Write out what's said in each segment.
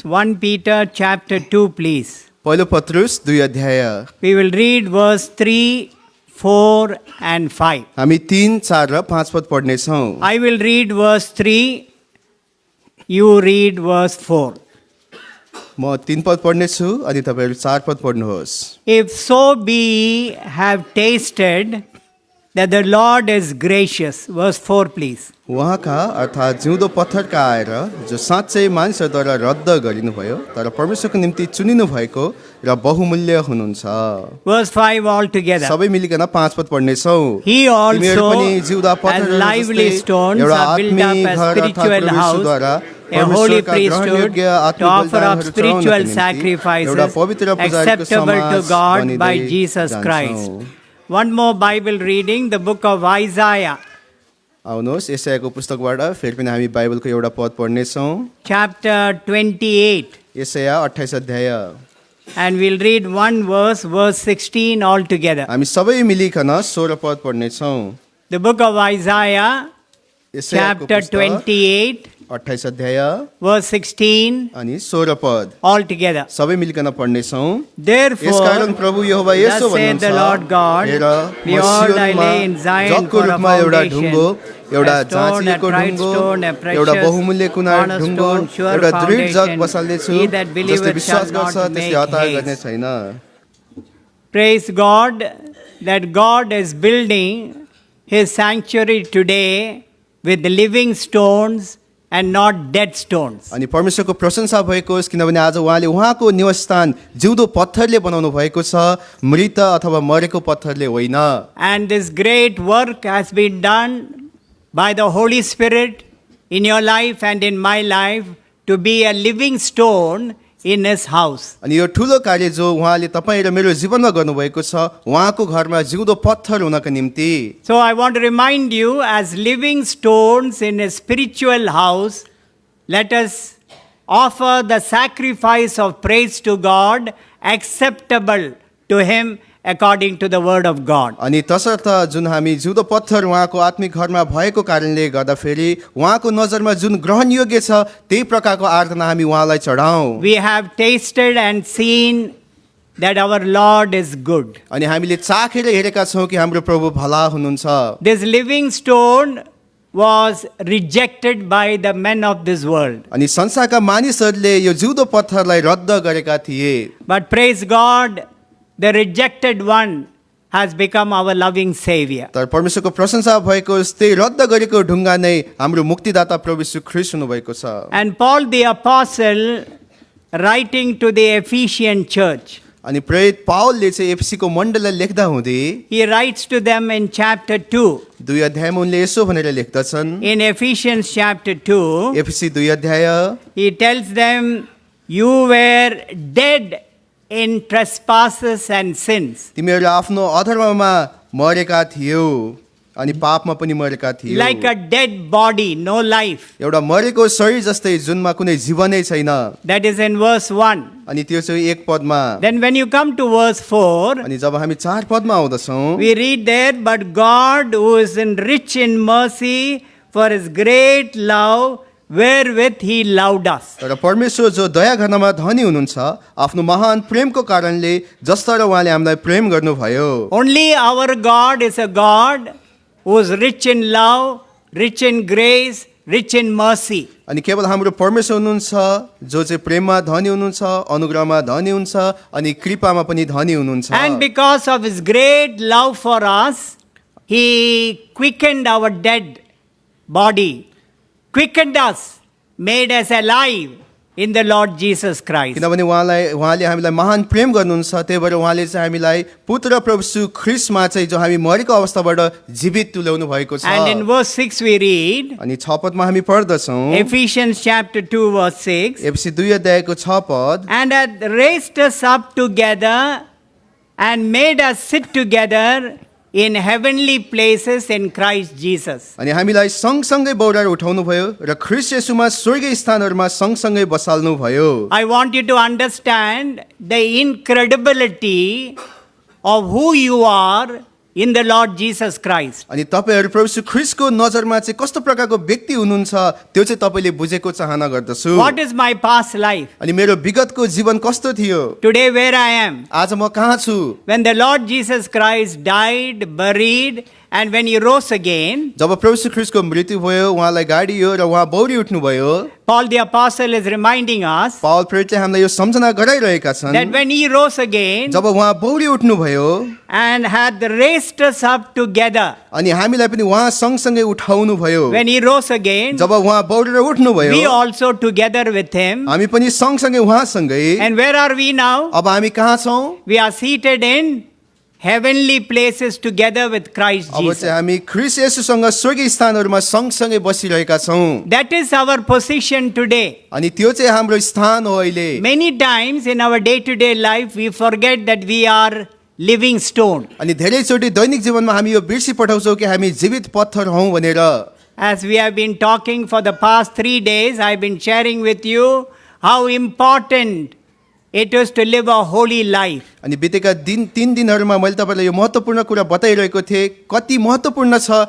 1 Peter chapter 2, please. पहिलो पत्रुस 2 अध्याय We will read verse 3, 4 and 5. हामी 3, 4 र 5 पद पढ्नेछौँ। I will read verse 3, you read verse 4. म 3 पद पढ्नेछु अनि तपाईहरु 4 पद पढ्नुहोस्। If so be ye have tasted that the Lord is gracious. Verse 4, please. उहाँका अर्थात् जिउँदो पत्थरका आएर जो साँच्चै मानिसहरूद्वारा रद्द गरिनुभयो तर परमेश्वरको निम्ति चुनिनु भएको र बहुमूल्य हुनुहुन्छ। Verse 5 altogether. सबै मिलिकन 5 पद पढ्नेछौँ। He तिमीहरू also, पनि जिउँदा as पत्थरहरू lively जस्तै stones, एउटा are built up आत्मिक as घर अर्थात् spiritual house, परमेश्वरद्वारा a holy परमेश्वरका priesthood, ग्रहणयोग्य to आत्मिक offer up बलिदानहरू spiritual चढाउनका निम्ति sacrifices एउटा पवित्र पुजारीको acceptable to समाज God by बनिँदै Jesus Christ. जान्छौँ। One more Bible reading, the book of Isaiah, आउनुहोस् यशायाको पुस्तकबाट फेरि पनि हामी बाइबलको एउटा पद पढ्नेछौँ। chapter 28. यशाया 28 अध्याय And we'll read one verse, verse 16 altogether. हामी सबै मिलिकन 16 पद पढ्नेछौँ। The book of Isaiah, यशायाको chapter पुस्तक 28, 28 अध्याय verse 16 अनि 16 पद altogether. सबै मिलिकन पढ्नेछौँ। Therefore, यसकारण प्रभु यहोवा thus यसो saith the भन्नुहुन्छ, Lord God, हेर म behold, I सियोनमा lay in Zion जगको for a रूपमा एउटा foundation, ढुङ्गो, एउटा a stone, a जाँचिएको tried ढुङ्गो, stone, a एउटा precious बहुमूल्य कुना ढुङ्गो, cornerstone, sure एउटा दृढ जग foundation. बसाल्नेछु, He that जसले believeth विश्वास shall गर्छ not त्यसले make हतार गर्ने haste. छैन। Praise God that God is building His sanctuary today with living stones and not dead stones. अनि परमेश्वरको प्रशंसा भएको होस् किनभने आज उहाँले उहाँको निवासस्थान जिउँदो पत्थरले बनाउनु भएको छ, मृत अथवा मरेको पत्थरले होइन। And this great work has been done by the Holy Spirit in your life and in my life to be a living stone in His house. अनि यो ठुलो कार्य जो उहाँले तपाईँ र मेरो जीवनमा गर्नुभएको छ उहाँको घरमा जिउँदो पत्थर हुनका निम्ति। So I want to remind you, as living stones in a spiritual house, let us offer the sacrifice of praise to God, acceptable to Him according to the word of God. अनि तसर्थ जुन हामी जिउँदो पत्थर उहाँको आत्मिक घरमा भएको कारणले गर्दाखेरि उहाँको नजरमा जुन ग्रहणयोग्य छ त्यही प्रकारको आराधना हामी उहाँलाई चढाउँ। We have tasted and seen that our Lord is good. अनि हामीले चाखेर हेरेका छौँ कि हाम्रो प्रभु भला हुनुहुन्छ। This living stone was rejected by the men of this world. अनि संसारका मानिसहरूले यो जिउँदो पत्थरलाई रद्द गरेका थिए। But praise God, the rejected one has become our loving Savior. तर परमेश्वरको प्रशंसा भएको त्यही रद्द गरेको ढुङ्गा नै हाम्रो मुक्तिदाता प्रभु यीशु ख्रीष्ट हुनुभएको छ। And Paul the Apostle, writing to the Ephesian church, अनि प्रेरित पावलले चाहिँ एफसीको मण्डललाई लेख्दा हुँदै he writes to them in chapter 2. 2 अध्यायमा उनले यसो भनेर लेख्दछन्। In Ephesians chapter 2, एफसी 2 अध्याय he tells them, you were dead in trespasses and sins, तिमीहरू आफ्नो अधर्ममा मरेका थियौ अनि पापमा पनि मरेका थियौ। like a dead body, no life. एउटा मरेको शरीर जस्तै जुनमा कुनै जीवनै छैन। That is in verse 1. अनि त्यो चाहिँ 1 पदमा। Then when you come to verse 4, अनि जब हामी 4 पदमा आउँदछौँ we read there, but God who is rich in mercy for His great love wherewith He loved us. तर परमेश्वर जो दया गर्नमा धनी हुनुहुन्छ आफ्नो महान प्रेमको कारणले जसद्वारा उहाँले हामीलाई प्रेम गर्नुभयो। Only our God is a God who is rich in love, rich in grace, rich in mercy. अनि केवल हाम्रो परमेश्वर हुनुहुन्छ जो चाहिँ प्रेममा धनी हुनुहुन्छ, अनुग्रहमा धनी हुन्छ अनि कृपामा पनि धनी हुनुहुन्छ। And because of His great love for us, He quickened our dead body, quickened us, made us alive in the Lord Jesus Christ. किनभने उहाँले हामीलाई महान प्रेम गर्नुहुन्छ त्यही भएर उहाँले चाहिँ हामीलाई पुत्र प्रभु यीशु ख्रीष्टमा चाहिँ जो हामी मरेको अवस्थाबाट जीवित तुल्याउनु भएको छ। And in verse 6 we read, अनि 6 पदमा हामी पढ्दछौँ Ephesians chapter 2 verse 6, एफसी 2 अध्यायको 6 पद, and hath raised us up together and made us sit together in heavenly places in Christ Jesus. अनि हामीलाई सँगसँगै बौराएर उठाउनु भयो र ख्रीष्ट येशूमा स्वर्गीय स्थानहरूमा सँगसँगै बसाल्नु भयो। I want you to understand the incredibility of who you are in the Lord Jesus Christ. अनि तपाईँहरू प्रभु यीशु ख्रीष्टको नजरमा चाहिँ कस्तो प्रकारको व्यक्ति हुनुहुन्छ त्यो चाहिँ तपाईँले बुझेको चाहना गर्दछु। What is my past life? अनि मेरो विगतको जीवन कस्तो थियो, Today, where I am? आज म कहाँ छु। When the Lord Jesus Christ died, buried, and when he rose again, जब प्रभु यीशु ख्रीष्टको मृत्यु भयो, उहाँलाई गाडियो र उहाँ बौरी उठ्नुभयो, Paul the Apostle is reminding us पावल प्रेरितले हामीलाई यो सम्झना गराइरहेका छन् that when he rose again जब उहाँ बौरी उठ्नुभयो and had raised us up together, अनि हामीलाई पनि उहाँ सँगसँगै उठाउनु भयो। when he rose again, जब उहाँ बौरेर उठ्नुभयो we also together with him. हामी पनि सँगसँगै उहाँसँगै। And where are we now? अब हामी कहाँ छौँ? We are seated in heavenly places together with Christ अब Jesus. चाहिँ हामी ख्रीष्ट येशूसँग स्वर्गीय स्थानहरूमा सँगसँगै बसिरहेका छौँ। That is our position today. अनि त्यो चाहिँ हाम्रो स्थान हो अहिले। Many times in our day-to-day life, we forget that we are living stone. अनि धेरैचोटि दैनिक जीवनमा हामी यो बिर्सी पठाउँछौँ कि हामी जीवित पत्थर हौँ भनेर। As we have been talking for the past 3 days, I have been sharing with you how important it is to live a holy life. अनि बितेका 3 दिनहरूमा मैले तपाईँलाई यो महत्त्वपूर्ण कुरा बताइरहेको थिएँ, कति महत्त्वपूर्ण छ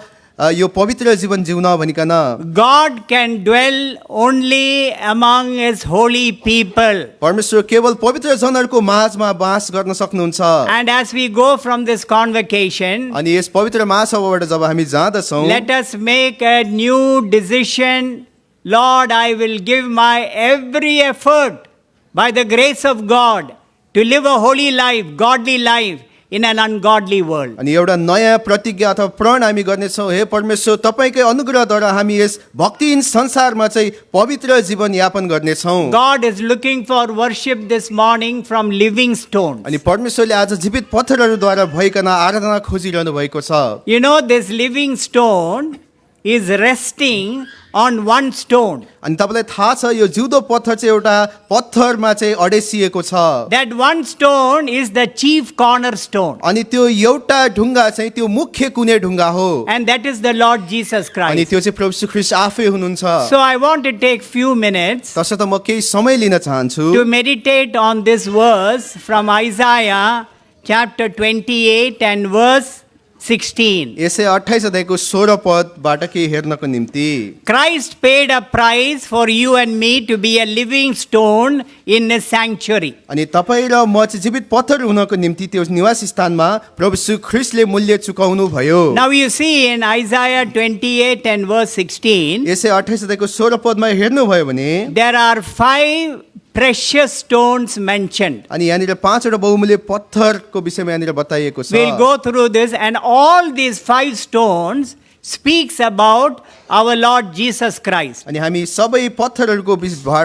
यो पवित्र जीवन जिउन भनिकन। God can dwell only among his holy people. परमेश्वर केवल पवित्र जनहरूको माझमा वास गर्न सक्नुहुन्छ। And as we go from this convocation, अनि यस पवित्र महासभाबाट जब हामी जाँदछौँ, let us make a new decision. Lord, I will give my every effort by the grace of God to live a holy life, godly life in an ungodly world. अनि एउटा नयाँ प्रतिज्ञा अथवा प्रण हामी गर्नेछौँ। हे परमेश्वर, तपाईँकै अनुग्रहद्वारा हामी यस भक्तिहीन संसारमा चाहिँ पवित्र जीवन यापन गर्नेछौँ। God is looking for worship this morning from living stones. अनि परमेश्वरले आज जीवित पत्थरहरूद्वारा भइकन आराधना खोजिरहनु भएको छ। You know, this living stone is resting on one stone. अनि तपाईँलाई थाहा छ यो जिउँदो पत्थर चाहिँ एउटा पत्थरमा चाहिँ अडेसिएको छ। That one stone is the chief cornerstone. अनि त्यो एउटा ढुङ्गा चाहिँ त्यो मुख्य कुने ढुङ्गा हो। And that is the Lord Jesus अनि Christ. त्यो चाहिँ प्रभु यीशु ख्रीष्ट आफै हुनुहुन्छ। So I want to take few minutes तसर्थ म केही समय लिन चाहन्छु to meditate on this verse from Isaiah chapter 28 and verse 16. यसै 28 अध्यायको 16 पदबाट केही हेर्नको निम्ति। Christ paid a price for you and me to be a living stone in his sanctuary. अनि तपाईँ र म चाहिँ जीवित पत्थर हुनको निम्ति त्यो निवास स्थानमा प्रभु यीशु ख्रीष्टले मूल्य चुकाउनु भयो। Now you see in Isaiah 28 and verse 16, यसै 28 अध्यायको 16 पदमा हेर्नुभयो भने there are 5 precious stones mentioned. अनि यहाँनिर 5 वटा बहुमूल्य पत्थरको विषयमा यहाँनिर बताइएको छ। We'll go through this, and all these 5 stones speaks about our Lord Jesus Christ. अनि हामी सबै पत्थरहरूको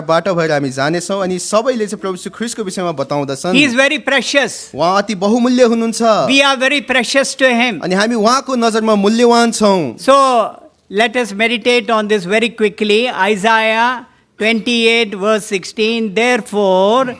बाट भएर हामी जानेछौँ अनि सबैले चाहिँ प्रभु यीशु ख्रीष्टको विषयमा बताउँदछन्। He is very precious. उहाँ अति बहुमूल्य हुनुहुन्छ We are very precious to him. अनि हामी उहाँको नजरमा मूल्यवान छौँ। So let us meditate on this very quickly. Isaiah 28 verse 16, therefore,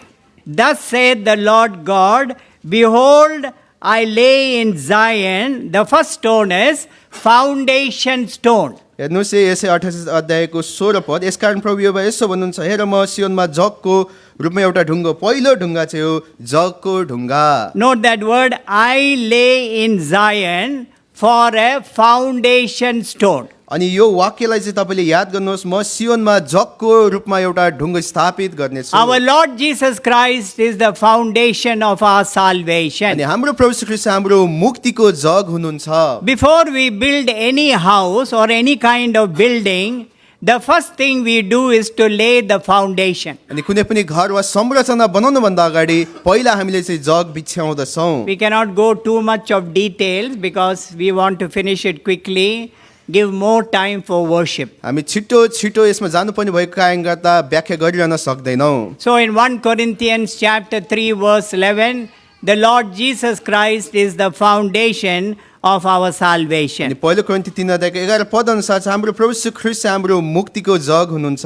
thus saith the Lord God, behold, I lay in Zion, the first stone is foundation stone. हेर्नुहोस् यसै 28 अध्यायको 16 पद, यसकारण प्रभु यहोवा यसो भन्नुहुन्छ, हेर म सियोनमा जगको रूपमा एउटा ढुङ्गा, पहिलो ढुङ्गा चाहिँ हो जगको ढुङ्गा। Note that word, I lay in Zion for a foundation stone. अनि यो वाक्यलाई चाहिँ तपाईँले याद गर्नुहोस्, म सियोनमा जगको रूपमा एउटा ढुङ्गा स्थापित गर्नेछु। Our Lord Jesus Christ is the foundation of our अनि salvation. हाम्रो प्रभु यीशु ख्रीष्ट हाम्रो मुक्तिको जग हुनुहुन्छ। Before we build any house or any kind of building, the first thing we do is to lay the foundation. अनि कुनै पनि घर वा संरचना बनाउनु भन्दा अगाडि पहिला हामीले चाहिँ जग बिछ्याउँदछौँ। We cannot go too much of details because we want to finish it quickly, give more time for worship. हामी छिटो छिटो यसमा जानुपर्ने भएको कारण गर्दा व्याख्या गरिरहन सक्दैनौँ। So in 1 Corinthians chapter 3 verse 11, the Lord Jesus Christ is the foundation of our अनि salvation. पहिलो कोरिन्थी 3 अध्यायको 11 पद अनुसार चाहिँ हाम्रो प्रभु यीशु ख्रीष्ट हाम्रो मुक्तिको जग हुनुहुन्छ।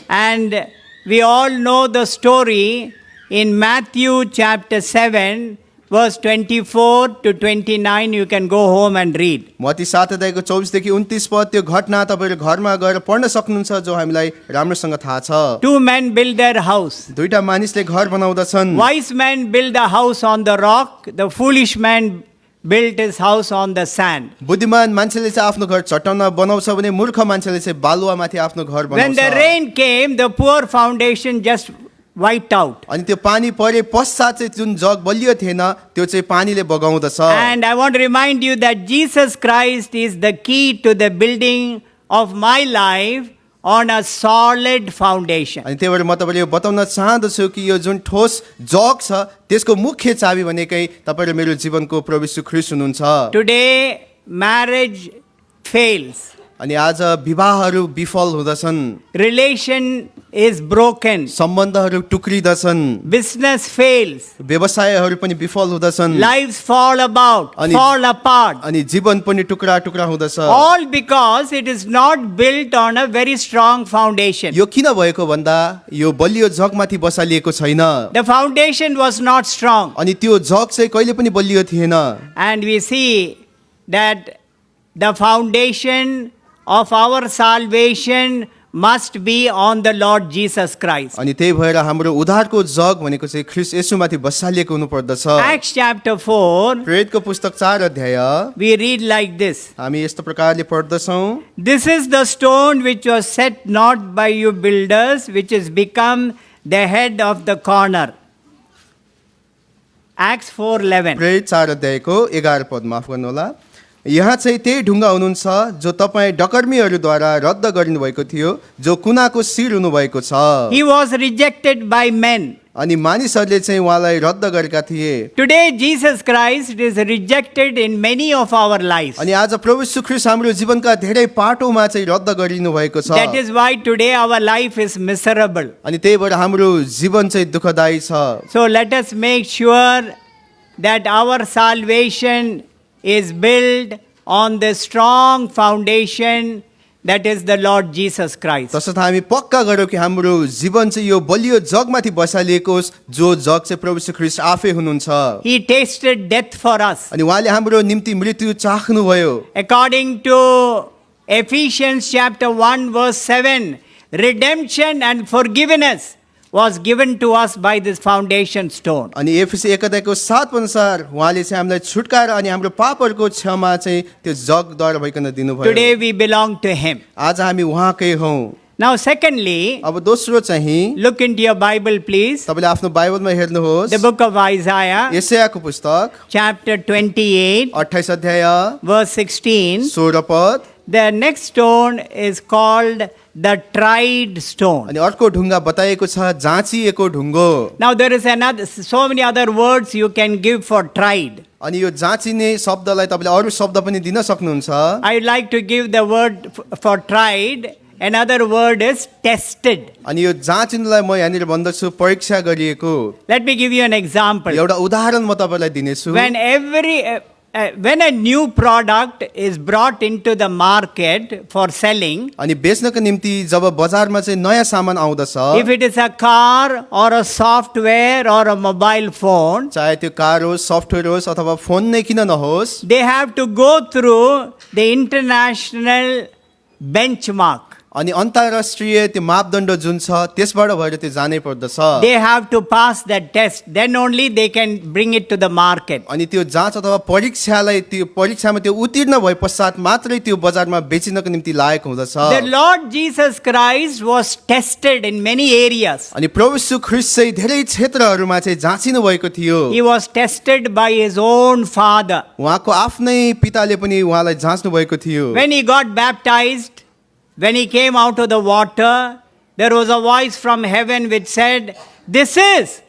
And we all know the story in Matthew chapter 7 verse 24 to 29. You can go home and read. Matthew 7 अध्यायको 24 देखि 29 पद त्यो घटना तपाईहरु घरमा गएर पढ्न सक्नुहुन्छ जो हामीलाई राम्रोसँग थाहा छ। 2 men build their house. दुईटा मानिसले घर बनाउँदछन्। Wise men build a house on the rock. The foolish man built his house on the sand. बुद्धिमान मान्छेले चाहिँ आफ्नो घर चट्टानमा बनाउँछ भने मूर्ख मान्छेले चाहिँ बालुवामाथि आफ्नो घर When the बनाउँछ। rain came, the poor foundation just wiped out. अनि त्यो पानी परे पश्चात चाहिँ जुन जग बलियो थिएन त्यो चाहिँ पानीले बगाउँदछ। And I want to remind you that Jesus Christ is the key to the building of my life on a solid foundation. अनि त्यही भएर म तपाईँले यो बताउन चाहँदछु कि यो जुन ठोस जग छ त्यसको मुख्य चाबी भनेकै तपाईँ र मेरो जीवनको प्रभु यीशु ख्रीष्ट हुनुहुन्छ। Today, marriage fails. अनि आज विवाहहरू विफल हुँदछन्, Relation is broken. सम्बन्धहरू टुक्रिदछन्, Business fails. व्यवसायहरू पनि विफल हुँदछन्, Lives fall apart. अनि जीवन पनि टुक्रा टुक्रा हुँदछ। All because it is not built on a very strong foundation. यो किन भएको भन्दा यो बलियो जगमाथि बसालिएको छैन The foundation was not strong. अनि त्यो जग चाहिँ कहिले पनि बलियो थिएन। And we see that the foundation of our salvation must be on the Lord Jesus Christ. अनि त्यही भएर हाम्रो उद्धारको जग भनेको चाहिँ ख्रीष्ट येशूमाथि बसालिएको हुनुपर्दछ। Acts chapter 4, प्रेरितको पुस्तक 4 अध्याय we read like this. हामी यस्तो प्रकारले पढ्दछौँ, This is the stone which was set not by you builders, which has become the head of the corner. Acts 4:11. प्रेरित 4 अध्यायको 11 पद माफ गर्नुहोला। यहाँ चाहिँ त्यही ढुङ्गा हुनुहुन्छ जो तपाईँ डकर्मीहरूद्वारा रद्द गरिनुभएको थियो, जो कुनाको शिर हुनुभएको छ। He was rejected by men. अनि मानिसहरूले चाहिँ उहाँलाई रद्द गरेका थिए। Today, Jesus Christ is rejected in many of our lives. अनि आज प्रभु यीशु ख्रीष्ट हाम्रो जीवनका धेरै पाटोमा चाहिँ रद्द गरिनु भएको छ। That is why today our life is miserable. अनि त्यही भएर हाम्रो जीवन चाहिँ दुःखदायी छ। So let us make sure that our salvation is built on the strong foundation that is the Lord Jesus Christ. तसर्थ हामी पक्का गरौँ कि हाम्रो जीवन चाहिँ यो बलियो जगमाथि बसालिएको होस्, जो जग चाहिँ प्रभु यीशु ख्रीष्ट आफै हुनुहुन्छ। He tasted death for us. अनि उहाँले हाम्रो निम्ति मृत्यु चाख्नुभयो। According to Ephesians chapter 1 verse 7, redemption and forgiveness was given to us by this foundation stone. अनि एफएसी 1 अध्यायको 7 अनुसार उहाँले चाहिँ हामीलाई छुटकारा अनि हाम्रो पापहरूको क्षमा चाहिँ त्यो जगद्वारा भइकन दिनुभयो। Today we belong to Him. आज हामी उहाँकै हौँ। Now secondly, अब दोस्रो चाहिँ look into your Bible please. तपाईँले आफ्नो बाइबलमा हेर्नुहोस्, The book of Isaiah यशायाको पुस्तक chapter 28 28 अध्याय verse 16. 16 पद। The next stone is called the tried stone. अनि अर्को ढुङ्गा बताइएको छ जाँचिएको ढुङ्गो। Now there is so many other words you can give for tried. अनि यो जाँचिने शब्दलाई तपाईँले अरू शब्द पनि दिन सक्नुहुन्छ। I would like to give the word for tried. Another word is tested. अनि यो जाँचिनुलाई म यहाँनिर भन्दछु परीक्षा गरिएको। Let me give you an example. एउटा उदाहरण म तपाईँलाई दिनेछु। When a new product is brought into the market for selling, अनि बेच्नको निम्ति जब बजारमा चाहिँ नयाँ सामान आउँदछ, if it is a car or a software or a mobile phone, चाहे त्यो कार होस्, सफ्टवेयर होस् अथवा फोन नै किन नहोस्, they have to go through the international benchmark. अनि अन्तर्राष्ट्रिय त्यो मापदण्ड जुन छ त्यसबाट भएर त्यो जानै पर्दछ। They have to pass that test. Then only they can bring it to the market. अनि त्यो जाँच अथवा परीक्षालाई त्यो परीक्षामा त्यो उत्तीर्ण भए पश्चात मात्रै त्यो बजारमा बेचिनको निम्ति लायक हुँदछ। The Lord Jesus Christ was tested in many areas. अनि प्रभु यीशु ख्रीष्ट चाहिँ धेरै क्षेत्रहरूमा चाहिँ जाँचिनु भएको थियो। He was tested by his own father. उहाँको आफ्नै पिताले पनि उहाँलाई जाँच्नु भएको थियो। When he got baptized, when he came out of the water, there was a voice from heaven which said, "This is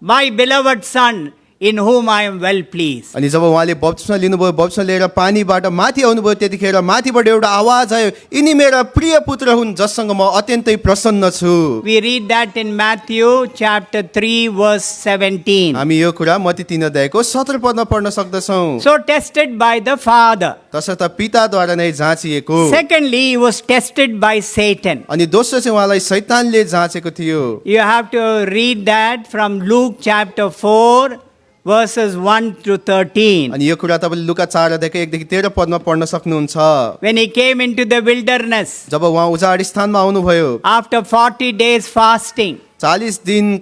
my beloved son in whom I am well pleased." अनि जब उहाँले बप्तिस्मा लिनुभयो, बप्तिस्मा लिएर पानीबाट माथि आउनुभयो, त्यतिखेर माथिबाट एउटा आवाज आयो, "यिनी मेरा प्रिय पुत्र हुन् जससँग म अत्यन्तै प्रसन्न छु।" We read that in Matthew chapter 3 verse 17. हामी यो कुरा मत्ती 3 अध्यायको 17 पदमा पढ्न सक्दछौँ। So tested by the Father. तसर्थ पिताद्वारा नै जाँचिएको। Secondly, he was tested by Satan. अनि दोस्रो चाहिँ उहाँलाई शैतानले जाँचेको थियो। You have to read that from Luke chapter 4 verses 1 to 13. अनि यो कुरा तपाईँले लुका 4 अध्यायको 1 देखि 13 पदमा पढ्न सक्नुहुन्छ। When he came into the wilderness, जब उहाँ उजाड स्थानमा आउनुभयो, after 40 days fasting, 40 दिन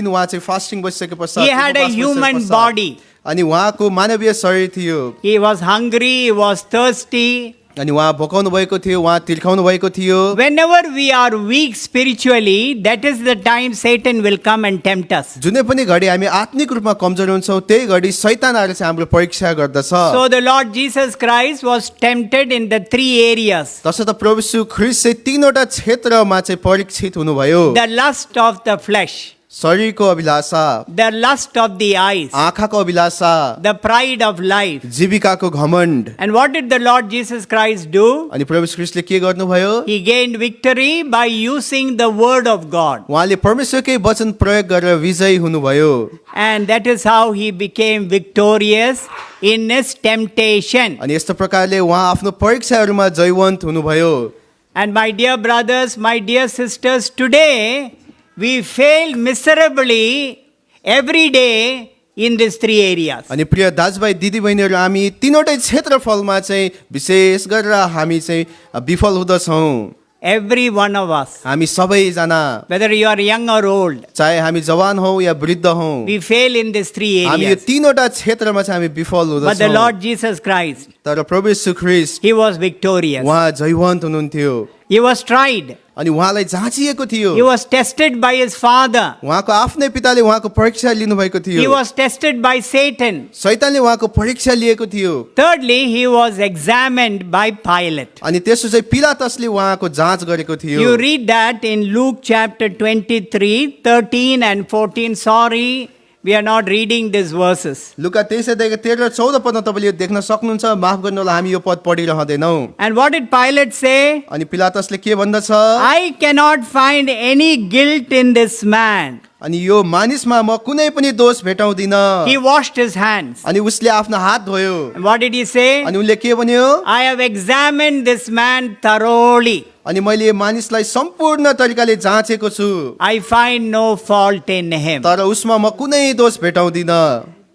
उहाँ चाहिँ फास्टिङ बसिसके पश्चात he had a उपवास human बसिसके पश्चात body. अनि उहाँको मानवीय शरीर थियो He was hungry, he was thirsty. अनि उहाँ भोकाउनु भएको थियो, उहाँ तिर्खाउनु भएको थियो। Whenever we are weak spiritually, that is the time Satan will come and tempt us. जुनै पनि घडी हामी आत्मिक रूपमा कमजोर हुन्छौँ त्यही घडी शैतान आएर चाहिँ हाम्रो परीक्षा गर्दछ। So the Lord Jesus Christ was tempted in the three areas. तसर्थ प्रभु यीशु ख्रीष्ट चाहिँ तीनवटा क्षेत्रमा चाहिँ परीक्षित हुनुभयो। The lust of the flesh, शरीरको अभिलाषा, the lust of the eyes, आँखाको अभिलाषा, the pride of life. जीविकाको घमण्ड। And what did the Lord Jesus Christ do? अनि प्रभु यीशु ख्रीष्टले के गर्नुभयो? He gained victory by using the word of God. उहाँले परमेश्वरकै वचन प्रयोग गरेर विजयी हुनुभयो। And that is how he became victorious in his temptation. अनि यस्तो प्रकारले उहाँ आफ्नो परीक्षाहरूमा जयवन्त हुनुभयो। And my dear brothers, my dear sisters, today we fail miserably every day in these three areas. अनि प्रिय दाजुभाइ दिदीबहिनीहरू हामी तीनवटै क्षेत्रफलमा चाहिँ विशेष गरेर हामी चाहिँ विफल हुँदछौँ। Every one of us, हामी सबैजना, whether you are young or old, चाहे हामी जवान हौँ या वृद्ध हौँ, we fail in these three हामी यो areas. तीनवटा क्षेत्रमा चाहिँ हामी विफल But the हुँदछौँ। Lord Jesus Christ, तर प्रभु यीशु ख्रीष्ट he was victorious. उहाँ जयवन्त हुनुहुन्थ्यो He was tried. अनि उहाँलाई जाँचिएको थियो। He was tested by his father. उहाँको आफ्नै पिताले उहाँको परीक्षा लिनुभएको He थियो। was tested by Satan. शैतानले उहाँको परीक्षा लिएको थियो। Thirdly, he was examined by Pilate. अनि त्यसो चाहिँ पिलातसले उहाँको जाँच गरेको थियो। You read that in Luke chapter 23, 13 and 14. Sorry, we are not reading these verses. लुका 23 र 14 पदमा तपाईँले यो देख्न सक्नुहुन्छ। माफ गर्नु होला, हामी यो पद पढिरहँदैनौँ। And what did Pilate say? अनि पिलातसले के भन्दछ? I cannot find any guilt in this man. अनि यो मानिसमा म कुनै पनि दोष भेटाउँदिन। He washed his hands. अनि उसले आफ्नो हात धोयो। And what did he say? अनि उनले के भन्यो? I have examined this man thoroughly. अनि मैले यो मानिसलाई सम्पूर्ण तरिकाले जाँचेको छु, I find no fault in him. तर उसमा म कुनै दोष भेटाउँदिन।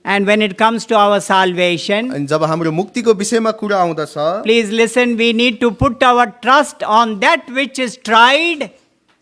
And when it comes to our salvation, अनि जब हाम्रो मुक्तिको विषयमा कुरा आउँदछ, please listen, we need to put our trust on that which is tried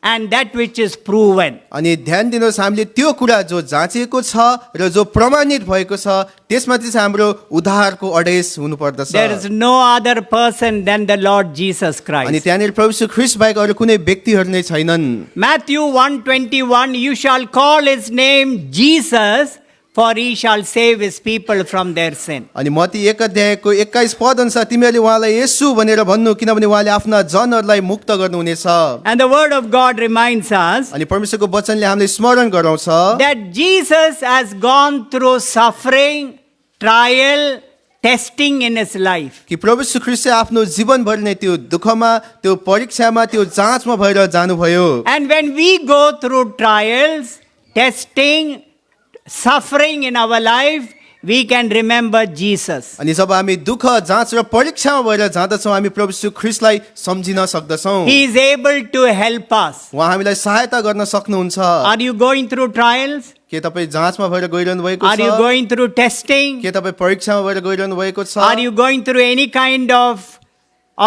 and that which is proven. अनि ध्यान दिनुहोस्, हामीले त्यो कुरा जो जाँचिएको छ र जो प्रमाणित भएको छ त्यसमाथि चाहिँ हाम्रो उद्धारको अडेस हुनुपर्दछ। There is no other person than the Lord Jesus अनि Christ. त्यहाँनिर प्रभु यीशु ख्रीष्ट बाहेक अरू कुनै व्यक्तिहरू नै छैनन्। Matthew 1:21, you shall call his name Jesus, for he shall save his people from their sin. अनि मत्ती 1 अध्यायको 21 पद अनुसार तिमीहरूले उहाँलाई येशू भनेर भन्नु, किनभने उहाँले आफ्ना जनहरूलाई मुक्त गर्नुहुनेछ। And the word of God reminds us अनि परमेश्वरको वचनले हामीलाई स्मरण गराउँछ that Jesus has gone through suffering, trial, testing in his life. कि प्रभु यीशु ख्रीष्ट आफ्नो जीवनभर नै त्यो दुःखमा, त्यो परीक्षामा, त्यो जाँचमा भएर जानुभयो। And when we go through trials, testing, suffering in our life, we can remember Jesus. अनि जब हामी दुःख, जाँच र परीक्षामा भएर जाँदछौँ, हामी प्रभु यीशु ख्रीष्टलाई सम्झिन सक्दछौँ। He is able to help us. उहाँ हामीलाई सहायता गर्न सक्नुहुन्छ। Are you going through trials? के तपाईँ जाँचमा भएर गइरहनु भएको Are you छ? going through testing? के तपाईँ परीक्षामा भएर गइरहनु भएको छ? Are you going through any kind of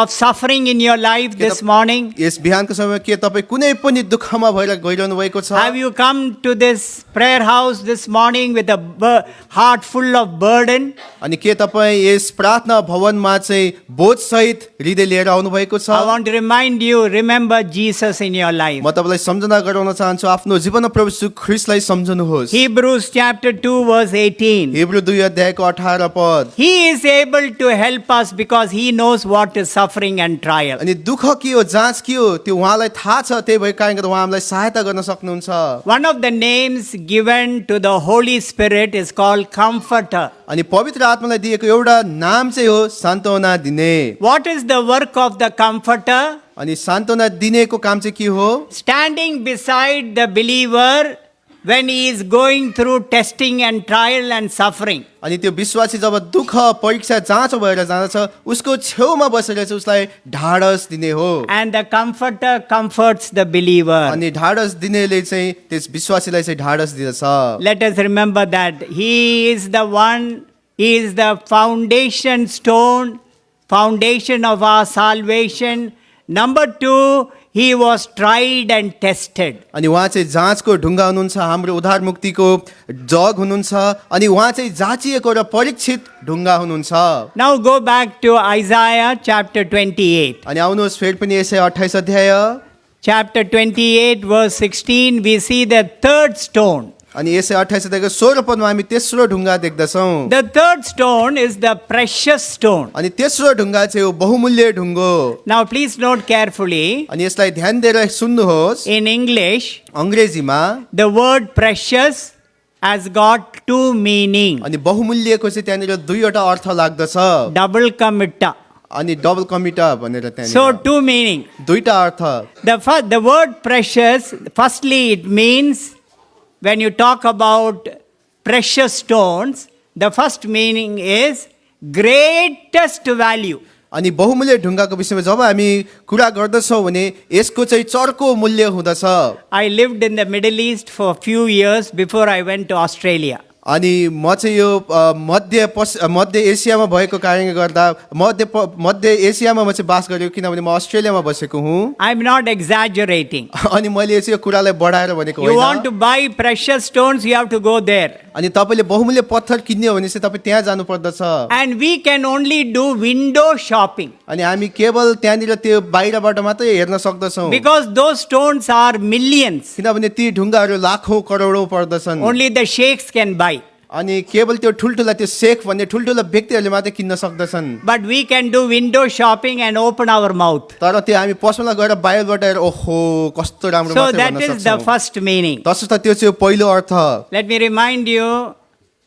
suffering in your life this morning? यस बिहानको समयमा के तपाईँ कुनै पनि दुःखमा भएर गइरहनु भएको छ? Have you come to this prayer house this morning with a heart full of burden? अनि के तपाईँ यस प्रार्थना भवनमा चाहिँ बोझ सहित हृदय लिएर आउनु भएको छ? I want to remind you, remember Jesus in your life. म तपाईँलाई सम्झना गराउन चाहन्छु, आफ्नो जीवनमा प्रभु यीशु ख्रीष्टलाई सम्झनुहोस्। Hebrews chapter 2 verse 18. हिब्रू 2 अध्यायको 18 पद। He is able to help us because he knows what is suffering and trial. अनि दुःख के हो, जाँच के हो, त्यो उहाँलाई थाहा छ, त्यही भएको कारणले गर्दा उहाँ हामीलाई सहायता गर्न सक्नुहुन्छ। One of the names given to the Holy Spirit is called Comforter. अनि पवित्र आत्मालाई दिएको एउटा नाम चाहिँ हो सान्त्वना दिने। What is the work of the Comforter? अनि सान्त्वना दिनेको काम चाहिँ के हो? Standing beside the believer when he is going through testing and trial and suffering. अनि त्यो विश्वासी जब दुःख, परीक्षा, जाँच भएर जाँदछ, उसको छेउमा बसेर चाहिँ उसलाई ढाडस दिने हो। And the Comforter comforts the believer. अनि ढाडस दिनेले चाहिँ त्यस विश्वासीलाई चाहिँ ढाडस दिदछ। Let us remember that he is the one, he is the foundation stone, foundation of our salvation. Number 2, He was tried and tested. अनि उहाँ चाहिँ जाँचको ढुङ्गा हुनुहुन्छ, हाम्रो उद्धार मुक्तिको जग हुनुहुन्छ, अनि उहाँ चाहिँ जाँचिएको र परीक्षित ढुङ्गा हुनुहुन्छ। Now go back to Isaiah chapter 28. अनि आउनुहोस् फेरि पनि यसै 28 अध्याय Chapter 28 verse 16, we see the third stone. अनि यसै 28 अध्यायको 16 पदमा हामी तेस्रो ढुङ्गा देख्दछौँ। The third stone is the precious stone. अनि तेस्रो ढुङ्गा चाहिँ हो बहुमूल्य ढुङ्गो। Now please note carefully, अनि यसलाई ध्यान दिएर सुन्नुहोस्। in English, अङ्ग्रेजीमा the word precious has got two meaning. अनि बहुमूल्यको चाहिँ त्यहाँनिर दुईवटा अर्थ लाग्दछ, Double commita. अनि डबल कमिटा भनेर So त्यहाँनिर two meaning. दुईटा अर्थ। The word precious, firstly it means, when you talk about precious stones, the first meaning is greatest value. अनि बहुमूल्य ढुङ्गाको विषयमा जब हामी कुरा गर्दछौँ भने यसको चाहिँ चर्को मूल्य हुँदछ। I lived in the Middle East for a few years before I went to Australia. अनि म चाहिँ यो मध्य एसियामा भएको कारणले गर्दा मध्य एसियामा म चाहिँ बास गरेको, किनभने म अस्ट्रेलियामा बसेको हुँ। I'm not exaggerating. अनि मैले चाहिँ यो कुरालाई बढाएर भनेको You want होइन। to buy precious stones, you have to go there. अनि तपाईँले बहुमूल्य पत्थर किन्यो भने चाहिँ तपाईँ त्यहाँ जानु पर्दछ। And we can only do window shopping अनि हामी केवल त्यहाँनिर त्यो बाहिरबाट मात्रै हेर्न सक्दछौँ, because those stones are millions. किनभने ती ढुङ्गाहरू लाखौँ करोडौँ पर्दछन्। Only the sheikhs can buy. अनि केवल त्यो ठुल्ठुला त्यो शेख भन्ने ठुल्ठुला व्यक्तिहरूले मात्रै किन्न सक्दछन्। But we can do window shopping and open our mouth. तर त्यो हामी पसलमा गएर बाहिरबाट हेरेर ओहो कस्तो राम्रो So मात्रै that भन्न is the सक्छौँ। first meaning. तसर्थ त्यो चाहिँ पहिलो अर्थ। Let me remind you,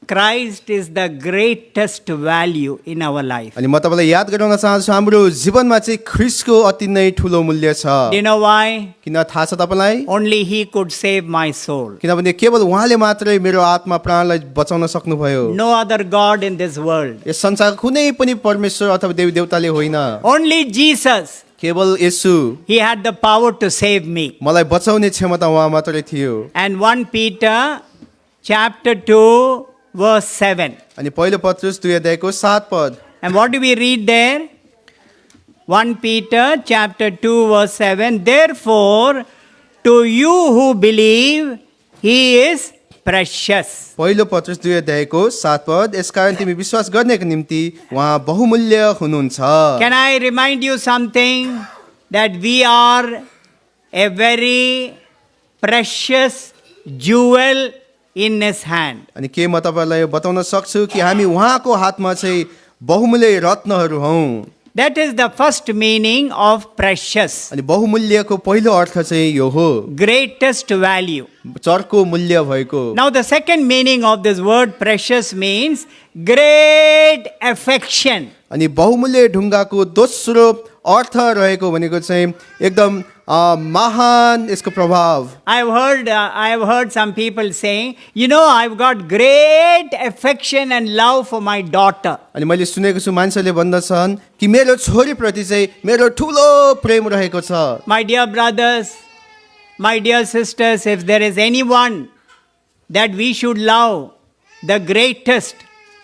Christ is the greatest value in our life. अनि म तपाईँलाई याद गराउन चाहन्छु हाम्रो जीवनमा चाहिँ ख्रिस्टको अति नै ठुलो मूल्य छ। Do you know why? किन थाहा छ तपाईँलाई? Only He could save my soul. किनभने केवल उहाँले मात्रै मेरो आत्मा प्राणलाई बचाउन सक्नुभयो। No other God in this world. यस संसारको कुनै पनि परमेश्वर अथवा देवी देवताले होइन, Only Jesus. केवल येशू He had the power to save me. मलाई बचाउने क्षमता उहाँ मात्रै थियो। And 1 Peter chapter 2 verse 7. अनि पहिलो पत्रुस 2 अध्यायको 7 पद। And what do we read there? 1 Peter chapter 2 verse 7. Therefore, to you who believe, He is precious. पहिलो पत्रुस 2 अध्यायको 7 पद। यसकारण तिमी विश्वास गर्नेको निम्ति उहाँ बहुमूल्य हुनुहुन्छ। Can I remind you something? That we are a very precious jewel in His hand. अनि के म तपाईँलाई यो बताउन सक्छु कि हामी उहाँको हातमा चाहिँ बहुमूल्य रत्नहरू हौँ। That is the first meaning of precious. अनि बहुमूल्यको पहिलो अर्थ चाहिँ यो हो, Greatest value. चर्को मूल्य भएको। Now the second meaning of this word precious means great affection. अनि बहुमूल्य ढुङ्गाको दोस्रो अर्थ रहेको भनेको चाहिँ एकदम महान यसको प्रभाव। I have heard some people saying, I've got great affection and love for my daughter. अनि मैले सुनेको छु मान्छेले भन्दछन् कि मेरो छोरीप्रति चाहिँ मेरो ठुलो प्रेम रहेको छ। My dear brothers, my dear sisters, if there is anyone that we should love, the greatest,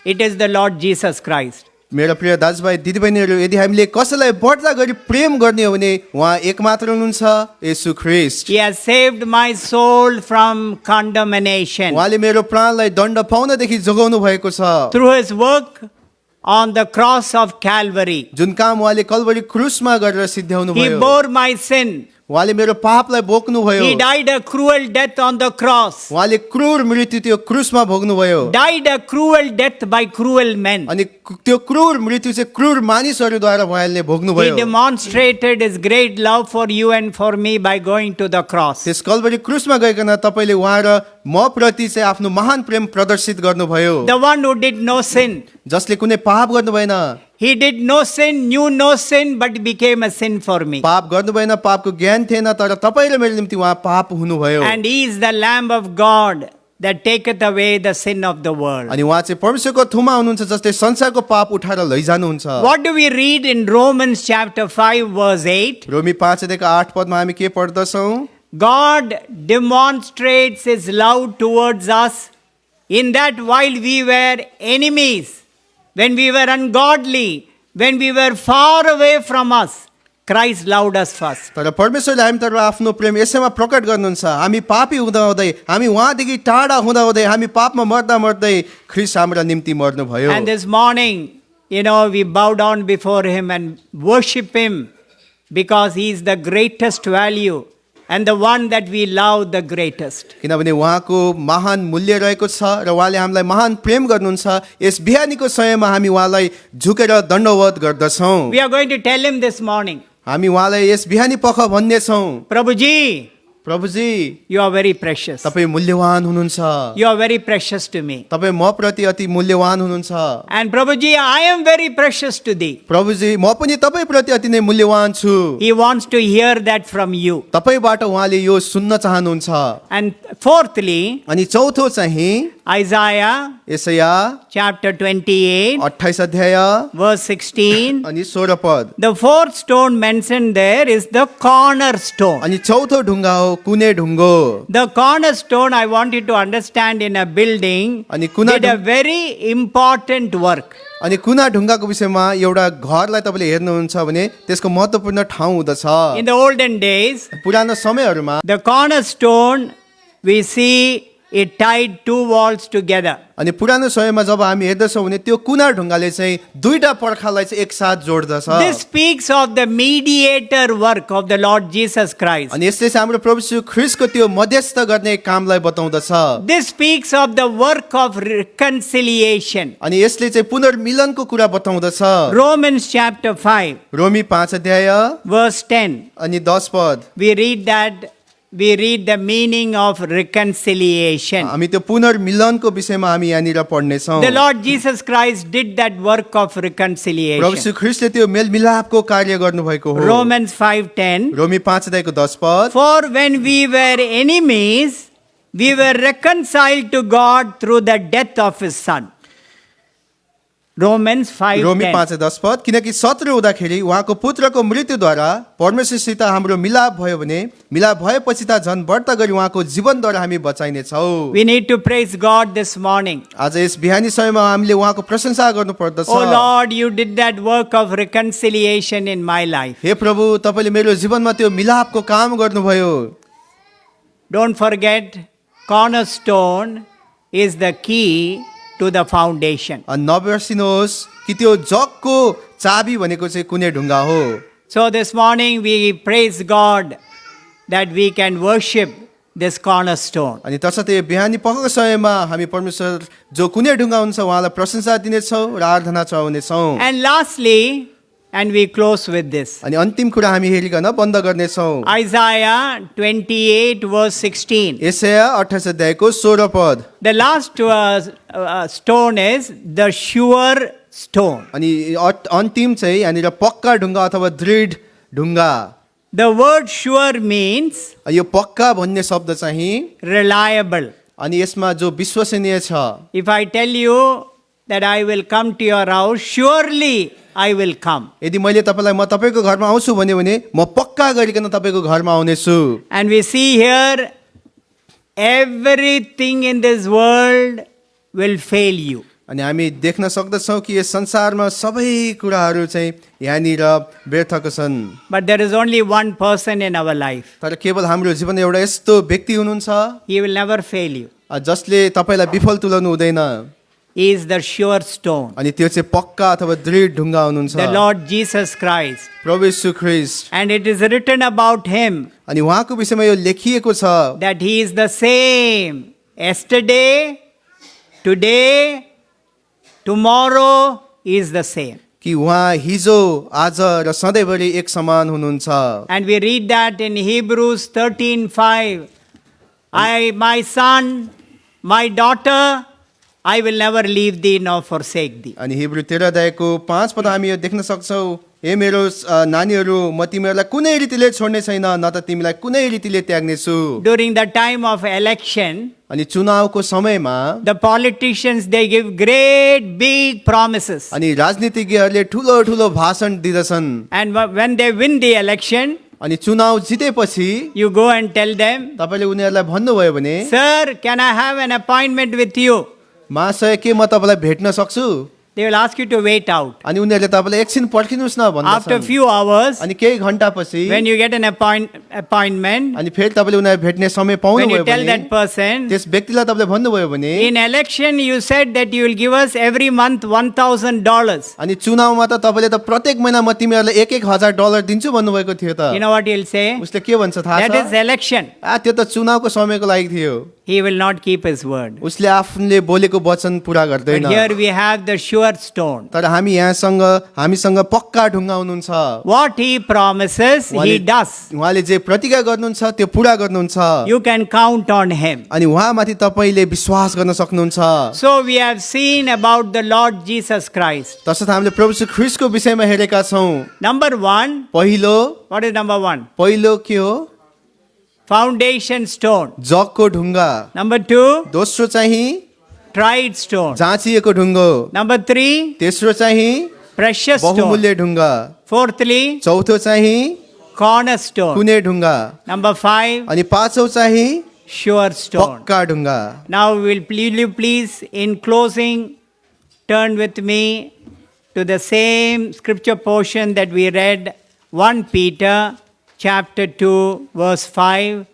it is the Lord Jesus Christ. मेरो प्रिय दाजुभाइ दिदीबहिनीहरू, यदि हामीले कसैलाई बढ्दा गरी प्रेम गर्ने हो भने उहाँ एक मात्र हुनुहुन्छ, येशू ख्रिस्ट। He has saved my soul from condemnation. उहाँले मेरो प्राणलाई दण्ड पाउनदेखि जोगाउनु भएको छ। Through His work on the cross of Calvary, जुन काम उहाँले कल्भरी क्रुसमा गरेर सिद्ध्याउनु He भयो, bore my sin. उहाँले मेरो पापलाई बोक्नु भयो। He died a cruel death on the cross. उहाँले क्रूर मृत्यु त्यो क्रुसमा भोग्नु भयो। Died a cruel death by cruel men. अनि त्यो क्रूर मृत्यु चाहिँ क्रूर मानिसहरूद्वारा उहाँले भोग्नु He भयो। demonstrated His great love for you and for me by going to the cross. त्यस कल्भरी क्रुसमा गइकन तपाईँले उहाँ र म प्रति चाहिँ आफ्नो महान प्रेम प्रदर्शित गर्नुभयो। The one who did no sin. जसले कुनै पाप गर्नु भएन, He did no sin, knew no sin, but became a sin for me. पाप गर्नु भएन, पापको ज्ञान थिएन, तर तपाईँ र मेरो निम्ति उहाँ पाप हुनुभयो। And He is the Lamb of God that taketh away the sin of the world. अनि उहाँ चाहिँ परमेश्वरको थुमा हुनुहुन्छ जसले संसारको पाप उठाएर लैजानुहुन्छ। What do we read in Romans chapter 5 verse 8? रोमी 5 अध्यायको 8 पदमा हामी के पढ्दछौँ? God demonstrates His love towards us in that while we were enemies, when we were ungodly, when we were far away from us, Christ loved us first. तर परमेश्वरले हामीतर्फ आफ्नो प्रेम यसैमा प्रकट गर्नुहुन्छ। हामी पापी हुँदाहुँदै, हामी उहाँदेखि टाढा हुँदाहुँदै, हामी पापमा मर्दा मर्दै ख्रीष्ट हाम्रा निम्ति मर्नुभयो। And this morning, we bow down before him and worship him because he is the greatest value and the one that we love the greatest. किनभने उहाँको महान मूल्य रहेको छ र उहाँले हामीलाई महान प्रेम गर्नुहुन्छ। यस बिहानीको समयमा हामी उहाँलाई झुकेर दण्डवत गर्दछौँ। We are going to tell him this morning, हामी उहाँलाई यस बिहानी पख भन्नेछौँ, Prabhuji, Prabhuji you are very precious. तपाईँ मूल्यवान हुनुहुन्छ। You are very precious to me. तपाईँ म प्रति अति मूल्यवान हुनुहुन्छ। And Prabhuji, I am very precious to thee. प्रभुजी म पनि तपाईँ प्रति अति नै मूल्यवान छु। He wants to hear that from you. तपाईँबाट उहाँले यो सुन्न चाहनुहुन्छ। And fourthly, अनि चौथो चाहिँ Isaiah यशाया chapter 28, 28 अध्याय verse 16. अनि 16 पद। The fourth stone mentioned there is the cornerstone. अनि चौथो ढुङ्गा हो कुने ढुङ्गो। The cornerstone, I want you to understand, in a building अनि कुना did a very important work. अनि कुना ढुङ्गाको विषयमा एउटा घरलाई तपाईँले हेर्नुहुन्छ भने त्यसको महत्त्वपूर्ण ठाउँ हुँदछ। In the olden days, पुरानो समयहरूमा the cornerstone, we see it tied two walls together. अनि पुरानो समयमा जब हामी हेर्दछौँ भने त्यो कुना ढुङ्गाले चाहिँ दुईटा पर्खाललाई चाहिँ एकसाथ जोड्दछ। This speaks of the mediator work of the Lord Jesus Christ. अनि यसले चाहिँ हाम्रो प्रभु यीशु ख्रीष्टको त्यो मध्यस्थ गर्ने कामलाई बताउँदछ। This speaks of the work of reconciliation. अनि यसले चाहिँ पुनर्मिलनको कुरा बताउँदछ। Romans chapter 5, रोमी 5 अध्याय verse 10. अनि 10 पद We read the meaning of reconciliation. हामी त्यो पुनर्मिलनको विषयमा हामी यहाँनिर पढ्नेछौँ। The Lord Jesus Christ did that work of प्रभु reconciliation. यीशु ख्रीष्टले त्यो मेलमिलापको कार्य गर्नुभएको हो। Romans 5:10. रोमी 5 अध्यायको 10 पद। For when we were enemies, we were reconciled to God through the death of his son. Romans रोमी 5:10. 5:10 पद। किनकि शत्रु हुँदाखेरि उहाँको पुत्रको मृत्युद्वारा परमेश्वरसित हाम्रो मिलाप भयो भने मिलाप भएपछि त झन् बढ्ता गरी उहाँको जीवनद्वारा हामी बचाइनेछौँ। We need to praise God this morning. आज यस बिहानी समयमा हामीले उहाँको प्रशंसा गर्नुपर्दछ। Oh Lord, you did that work of reconciliation in my life. हे प्रभु तपाईँले मेरो जीवनमा त्यो मिलापको काम गर्नुभयो। Don't forget, cornerstone is the key to the foundation. नबिर्सिनुहोस् कि त्यो जगको चाबी भनेको चाहिँ कुनै ढुङ्गा हो। So this morning we praise God that we can worship this cornerstone. अनि तसर्थ बिहानी पखको समयमा हामी परमेश्वर जो कुनै ढुङ्गा हुन्छ उहाँलाई प्रशंसा दिनेछौँ र आराधना चढाउनेछौँ। And lastly, and we close with this, अनि अन्तिम कुरा हामी हेरिकन बन्द गर्नेछौँ। Isaiah 28 verse 16. यशाया 28 अध्यायको 16 पद। The last stone is the sure stone. अनि अन्तिम चाहिँ यहाँनिर पक्का ढुङ्गा अथवा दृढ ढुङ्गा। The word sure means यो पक्का भन्ने शब्द चाहिँ reliable. अनि यसमा जो विश्वसनीय छ। If I tell you that I will come to your house, surely I will come. यदि मैले तपाईँलाई म तपाईँको घरमा आउँछु भन्यो भने म पक्का गरिकन तपाईँको घरमा आउनेछु। And we see here everything in this world will fail you. अनि हामी देख्न सक्दछौँ कि यस संसारमा सबै कुराहरू चाहिँ यहाँनिर व्यर्थको छन्। But there is only one person in our life. तर केवल हाम्रो जीवन एउटा यस्तो व्यक्ति हुनुहुन्छ He will never fail you. जसले तपाईँलाई विफल तुलाउनु हुँदैन। He is the sure stone. अनि त्यो चाहिँ पक्का अथवा दृढ ढुङ्गा हुनुहुन्छ। The Lord Jesus Christ. प्रभु यीशु ख्रीष्ट। And it is written about him अनि उहाँको विषयमा यो लेखिएको छ that he is the same yesterday, today, tomorrow is the same. कि उहाँ हिजो आज र सधैँभरि एक समान हुनुहुन्छ। And we read that in Hebrews 13:5. My son, my daughter, I will never leave thee nor forsake thee. अनि हिब्रू 13 अध्यायको 5 पद हामी यो देख्न सक्छौँ। हे मेरो नानीहरू म तिमीहरूलाई कुनै रीतिले छोड्ने छैन न त तिमीलाई कुनै रीतिले त्याग्नेछु। During the time of election, अनि चुनावको समयमा the politicians, they give great big promises. अनि राजनीतिज्ञहरूले ठुलो ठुलो भाषण दिँदछन्। And when they win the election, अनि चुनाव जितेपछि you go and tell them, तपाईँले उनीहरूलाई भन्नुभयो भने Sir, can I have an appointment with you? महाशय के म तपाईँलाई भेट्न सक्छु? They will ask you to wait out. अनि उनीहरूले तपाईँलाई एकछिन पर्खिनुहोस् न After भन्दछन्। few hours, अनि केही घन्टापछि when you get an appointment, अनि फेरि तपाईँले उनीहरू भेट्ने समय when पाउनुभयो you tell भने that person, त्यस व्यक्तिलाई तपाईँले भन्नुभयो भने in election you said that you will give us every month $1,000. अनि चुनावमा त तपाईँले त प्रत्येक महिना म तिमीहरूलाई $1,000 दिन्छु भन्नुभएको थियो त। You know what he'll say? उसले के भन्छ थाहा That is छ? election. त्यो त चुनावको समयको लागि थियो। He will not keep his word. उसले आफूले बोलेको वचन पूरा But गर्दैन। here we have the sure stone. तर हामीसँग पक्का ढुङ्गा हुनुहुन्छ। What he promises, he does. उहाँले जे प्रतिज्ञा गर्नुहुन्छ त्यो पूरा गर्नुहुन्छ। You can count on him. अनि उहाँमाथि तपाईँले विश्वास गर्न सक्नुहुन्छ। So we have seen about the Lord Jesus Christ. तसर्थ हामीले प्रभु यीशु ख्रीष्टको विषयमा हेरेका छौँ। Number one, पहिलो what is number one? पहिलो के हो? Foundation stone. जगको ढुङ्गा। Number two, दोस्रो चाहिँ tried stone. जाँचिएको ढुङ्गो। Number three, तेस्रो चाहिँ precious stone. बहुमूल्य ढुङ्गा। Fourthly, चौथो चाहिँ cornerstone. कुने ढुङ्गा। Number five, अनि पाँचौँ चाहिँ sure stone. पक्का ढुङ्गा। Now will you please, in closing, turn with me to the same scripture portion that we read, 1 Peter chapter 2 verse 5.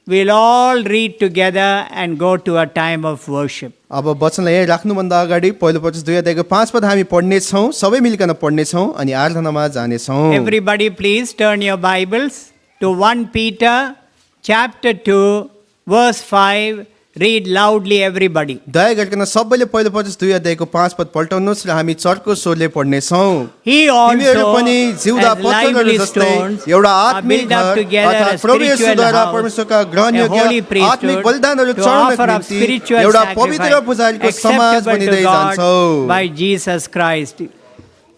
We'll all read together and go to a time of worship. अब वचनलाई यहाँ राख्नुभन्दा अगाडि पहिलो पत्र 2 अध्यायको 5 पद हामी पढ्नेछौँ, सबै Millikan पढ्नेछौँ अनि आराधनामा जानेछौँ। Everybody please turn your Bibles to 1 Peter chapter 2 verse 5. Read loudly everybody. दया गरिकन सबैले पहिलो पत्र 2 अध्यायको 5 पद पल्टाउनुहोस् र हामी चर्को स्वरले पढ्नेछौँ। He तिमीहरू also, पनि जिउँदा as पत्थरहरू lively जस्तै stones, एउटा are आत्मिक built up घर together a अर्थात् प्रभु spiritual येशूद्वारा house, परमेश्वरका a ग्रहणयोग्य holy आत्मिक priesthood, बलिदानहरू to चढाउनको offer up निम्ति spiritual एउटा पवित्र sacrifice पुजारीको समाज acceptable बनिँदै to God जान्छौ। by Jesus Christ.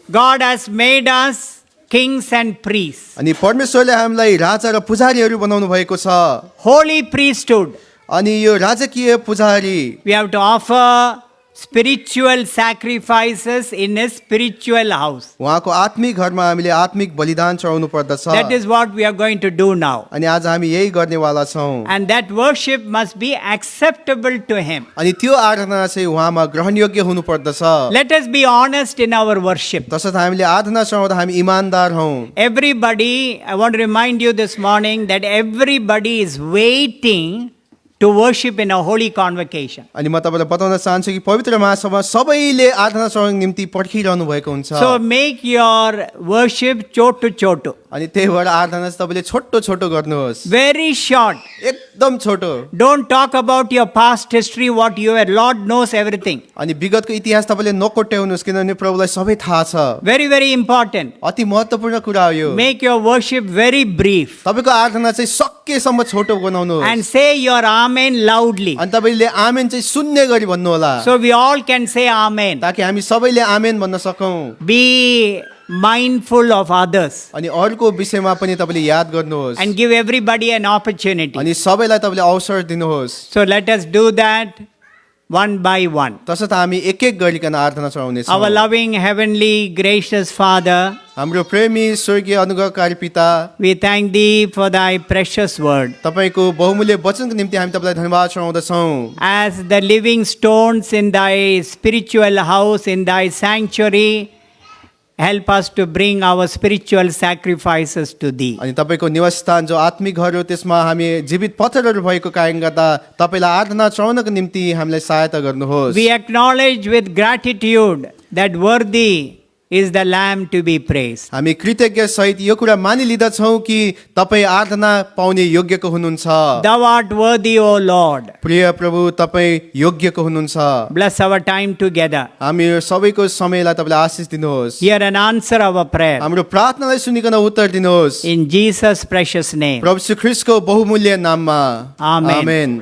God has made us kings and priests, अनि परमेश्वरले हामीलाई राजा र पुजारीहरू बनाउनु भएको छ। holy priesthood. अनि यो राजकीय पुजारी We have to offer spiritual sacrifices in a spiritual house. उहाँको आत्मिक घरमा हामीले आत्मिक बलिदान चढाउनु पर्दछ। That is what we are going to do now. अनि आज हामी यही गर्नेवाला छौँ। And that worship must be acceptable to Him. अनि त्यो आराधना चाहिँ उहाँमा ग्रहणयोग्य हुनु पर्दछ। Let us be honest in our worship. तसर्थ हामीले आराधना चढाउँदा हामी इमानदार हौँ। Everybody, I want to remind you this morning that everybody is waiting to worship in a holy convocation. अनि म तपाईँलाई बताउन चाहन्छु कि पवित्र महासभा सबैले आराधना चढाउनको निम्ति पर्खिरहनु भएको हुन्छ। So make your worship chotu. अनि त्यही भएर आराधना चाहिँ तपाईँले छोटो छोटो गर्नुहोस्, Very short. एकदम छोटो। Don't talk about your past history, what you were. Lord knows everything. अनि विगतको इतिहास तपाईँले नकोट्याउनुहोस् किनभने प्रभुलाई सबै थाहा छ। Very, very important. अति महत्त्वपूर्ण कुरा हो यो। Make your worship very brief. तपाईँको आराधना चाहिँ सकेसम्म छोटो बनाउनुहोस् And say your amen loudly. अनि तपाईँले आमेन चाहिँ सुन्ने गरी भन्नुहोला So we all can say amen. ताकि हामी सबैले आमेन भन्न सकौँ। Be mindful of others. अनि अरूको विषयमा पनि तपाईँले याद गर्नुहोस् And give everybody an opportunity. अनि सबैलाई तपाईँले अवसर दिनुहोस्। So let us do that one by one. तसर्थ हामी एक एक गरिकन आराधना चढाउनेछौँ। Our loving, heavenly, gracious Father, हाम्रो प्रेमी स्वर्गीय अनुग्रहकारी पिता, we thank Thee for Thy precious word. तपाईँको बहुमूल्य वचनको निम्ति हामी तपाईँलाई धन्यवाद चढाउँदछौँ। As the living stones in Thy spiritual house, in Thy sanctuary, help us to bring our spiritual sacrifices to Thee. अनि तपाईँको निवास स्थान जो आत्मिक घर हो त्यसमा हामी जीवित पत्थरहरू भएको कारणले गर्दा तपाईँलाई आराधना चढाउनको निम्ति हामीलाई सहायता गर्नुहोस्। We acknowledge with gratitude that worthy is the Lamb to be praised. हामी कृतज्ञ सहित यो कुरा मानिलिँदछौँ कि तपाईँ आराधना पाउने योग्यको हुनुहुन्छ। Thou art worthy, O Lord. प्रिय प्रभु तपाईँ योग्यको हुनुहुन्छ। Bless our time together. हामी सबैको समयलाई तपाईँले आशिष दिनुहोस्। Hear and answer our prayer. हाम्रो प्रार्थनालाई सुनिकन उत्तर दिनुहोस्। In Jesus' precious name. प्रभु श्री ख्रीष्टको बहुमूल्य नाममा Amen. आमेन।